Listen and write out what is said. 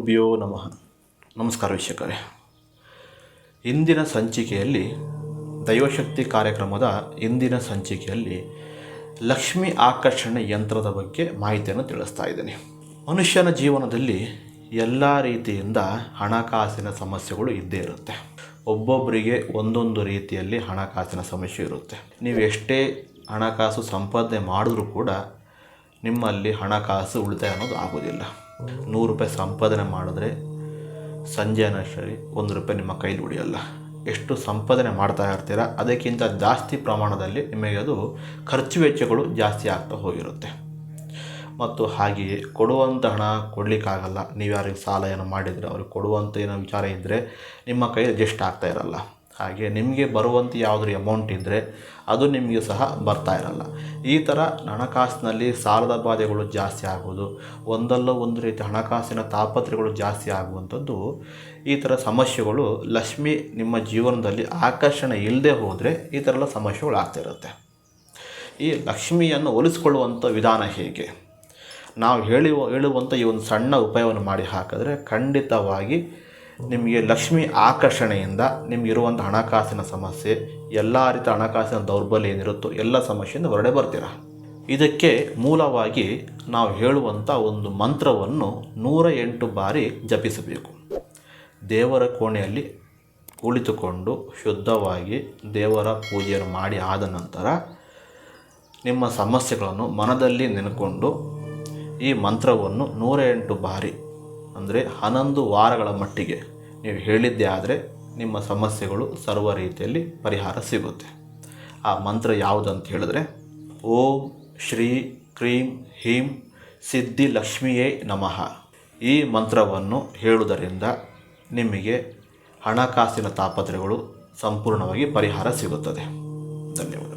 ಗುರುಭ್ಯೋ ನಮಃ. ನಮಸ್ಕಾರ ವೀಕ್ಷಕರೇ. ಇಂದಿನ ಸಂಚಿಕೆಯಲ್ಲಿ ದೈವಶಕ್ತಿ ಕಾರ್ಯಕ್ರಮದ ಇಂದಿನ ಸಂಚಿಕೆಯಲ್ಲಿ ಲಕ್ಷ್ಮಿ ಆಕರ್ಷಣೆ ಯಂತ್ರದ ಬಗ್ಗೆ ಮಾಹಿತಿಯನ್ನು ತಿಳಿಸ್ತಾ ಇದ್ದೀನಿ. ಮನುಷ್ಯನ ಜೀವನದಲ್ಲಿ ಎಲ್ಲ ರೀತಿಯಿಂದ ಹಣಕಾಸಿನ ಸಮಸ್ಯೆಗಳು ಇದ್ದೇ ಇರುತ್ತೆ. ಒಬ್ಬೊಬ್ಬರಿಗೆ ಒಂದೊಂದು ರೀತಿಯಲ್ಲಿ ಹಣಕಾಸಿನ ಸಮಸ್ಯೆ ಇರುತ್ತೆ. ನೀವು ಎಷ್ಟೇ ಹಣಕಾಸು ಸಂಪಾದನೆ ಮಾಡಿದ್ರೂ ಕೂಡ ನಿಮ್ಮಲ್ಲಿ ಹಣಕಾಸು ಉಳಿತಾಯ ಅನ್ನೋದು ಆಗೋದಿಲ್ಲ. 100 ರೂಪಾಯಿ ಸಂಪಾದನೆ ಮಾಡಿದ್ರೆ ಸಂಜೆ ಅನ್ನೋಷ್ಟರಲ್ಲಿ 1 ರೂಪಾಯಿ ನಿಮ್ಮ ಕೈಲಿ ಉಳಿಯಲ್ಲ. ಎಷ್ಟು ಸಂಪಾದನೆ ಮಾಡ್ತಾ ಇರ್ತೀರ ಅದಕ್ಕಿಂತ ಜಾಸ್ತಿ ಪ್ರಮಾಣದಲ್ಲಿ ನಿಮಗೆ ಅದು ಖರ್ಚು ವೆಚ್ಚಗಳು ಜಾಸ್ತಿ ಆಗ್ತಾ ಹೋಗಿರುತ್ತೆ. ಮತ್ತು ಹಾಗೆಯೇ ಕೊಡುವಂಥ ಹಣ ಕೊಡಲಿಕ್ಕಾಗಲ್ಲ. ನೀವು ಯಾರಿಗೆ ಸಾಲ ಏನೋ ಮಾಡಿದರೆ ಅವ್ರಿಗೆ ಕೊಡುವಂಥ ಏನೋ ವಿಚಾರ ಇದ್ದರೆ ನಿಮ್ಮ ಕೈ ಅಡ್ಜಸ್ಟ್ ಆಗ್ತಾ ಇರಲ್ಲ. ಹಾಗೆ ನಿಮಗೆ ಬರುವಂಥ ಯಾವುದ್ರ ಅಮೌಂಟ್ ಇದ್ದರೆ ಅದು ನಿಮಗೆ ಸಹ ಬರ್ತಾ ಇರಲ್ಲ. ಈ ಥರ ಹಣಕಾಸಿನಲ್ಲಿ ಸಾಲದ ಬಾಧೆಗಳು ಜಾಸ್ತಿ ಆಗೋದು, ಒಂದಲ್ಲ ಒಂದು ರೀತಿ ಹಣಕಾಸಿನ ತಾಪತ್ರೆಗಳು ಜಾಸ್ತಿ ಆಗುವಂಥದ್ದು, ಈ ಥರ ಸಮಸ್ಯೆಗಳು ಲಕ್ಷ್ಮಿ ನಿಮ್ಮ ಜೀವನದಲ್ಲಿ ಆಕರ್ಷಣೆ ಇಲ್ಲದೆ ಹೋದರೆ ಈ ಥರ ಎಲ್ಲ ಸಮಸ್ಯೆಗಳು ಆಗ್ತಿರುತ್ತೆ. ಈ ಲಕ್ಷ್ಮಿಯನ್ನು ಒಲಿಸ್ಕೊಳ್ಳುವಂಥ ವಿಧಾನ ಹೇಗೆ? ನಾವು ಹೇಳುವಂಥ ಈ ಒಂದು ಸಣ್ಣ ಉಪಾಯವನ್ನು ಮಾಡಿ ಹಾಕಿದ್ರೆ ಖಂಡಿತವಾಗಿ ನಿಮಗೆ ಲಕ್ಷ್ಮಿ ಆಕರ್ಷಣೆಯಿಂದ ನಿಮಗಿರುವಂಥ ಹಣಕಾಸಿನ ಸಮಸ್ಯೆ, ಎಲ್ಲ ರೀತಿಯ ಹಣಕಾಸಿನ ದೌರ್ಬಲ್ಯ ಏನಿರುತ್ತೋ ಎಲ್ಲ ಸಮಸ್ಯೆಯಿಂದ ಹೊರಡೆ ಬರ್ತೀರ. ಇದಕ್ಕೆ ಮೂಲವಾಗಿ ನಾವು ಹೇಳುವಂಥ ಒಂದು ಮಂತ್ರವನ್ನು 108 ಬಾರಿ ಜಪಿಸಬೇಕು. ದೇವರ ಕೋಣೆಯಲ್ಲಿ ಕುಳಿತುಕೊಂಡು ಶುದ್ಧವಾಗಿ ದೇವರ ಪೂಜೆಯನ್ನು ಮಾಡಿ ಆದ ನಂತರ ನಿಮ್ಮ ಸಮಸ್ಯೆಗಳನ್ನು ಮನದಲ್ಲಿ ನೆನೆಕೊಂಡು ಈ ಮಂತ್ರವನ್ನು 108 ಬಾರಿ ಅಂದರೆ 11 ವಾರಗಳ ಮಟ್ಟಿಗೆ ನೀವು ಹೇಳಿದ್ದೇ ಆದರೆ ನಿಮ್ಮ ಸಮಸ್ಯೆಗಳು ಸರ್ವ ರೀತಿಯಲ್ಲಿ ಪರಿಹಾರ ಸಿಗುತ್ತೆ. ಆ ಮಂತ್ರ ಯಾವುದಂತ ಹೇಳಿದ್ರೆ, ಓಂ ಶ್ರೀ ಕ್ರೀಂ ಹೀಂ ಸಿದ್ಧಿ ಲಕ್ಷ್ಮಿಯೇ ನಮಃ. ಈ ಮಂತ್ರವನ್ನು ಹೇಳುವುದರಿಂದ ನಿಮಗೆ ಹಣಕಾಸಿನ ತಾಪತ್ರೆಗಳು ಸಂಪೂರ್ಣವಾಗಿ ಪರಿಹಾರ ಸಿಗುತ್ತದೆ. ಧನ್ಯವಾದ.